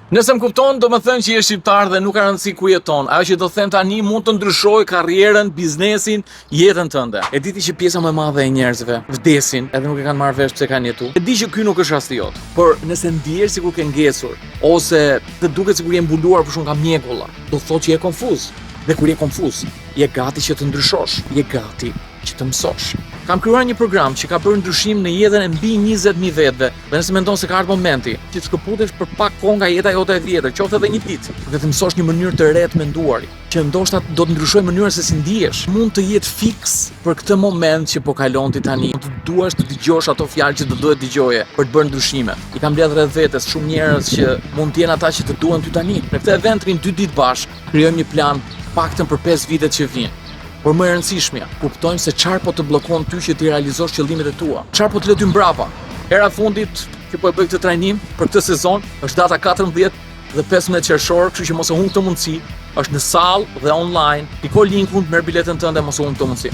Nëse më kupton, do më thënë që je shqiptar dhe nuk ka rëndësi ku jeton. Ajo që do them tani mund të ndryshoj karrierën, biznesin, jetën tënde. E diti që pjesa më e madhe e njerëzve vdesin edhe nuk e kanë marrë vesh pse kanë jetu. E di që ky nuk është rasti jot, por nëse ndihesh sikur ke ngesur ose të duket sikur je mbuluar për shumë nga mjekulla, do thotë që je konfuz. Dhe kur je konfuz, je gati që të ndryshosh, je gati që të mësosh. Kam krijuar një program që ka bërë ndryshim në jetën e mbi 20.000 vetëve. Dhe nëse mendon se ka ardhur momenti që të shkëputesh për pak kohë nga jeta jote e vjetër, qoftë edhe një ditë, dhe të mësosh një mënyrë të re të menduarit, që ndoshta do të ndryshojë mënyrën se si ndihesh, mund të jetë fiks për këtë moment që po kalon ti tani. Të duash të dëgjosh ato fjalë që do duhet dëgjoje për të bërë ndryshime. I kam mbledh rreth vetes shumë njerëz që mund të jenë ata që të duan ty tani. Në këtë event rrim 2 ditë bashkë, krijojmë një plan paktën për 5 vitet që vijnë. Por më e rëndësishmja, kuptojmë se çfarë po të bllokon ty që ti realizosh qëllimet e tua. Çfarë po të lë ty mbrapa? Hera fundit që po e bëj këtë trajnim për këtë sezon është data 14 dhe 15 qershor, kështu që mos e humb këtë mundësi. Është në sallë dhe online. Kliko linkun, merr biletën tënde, mos u humb këtë mundësi.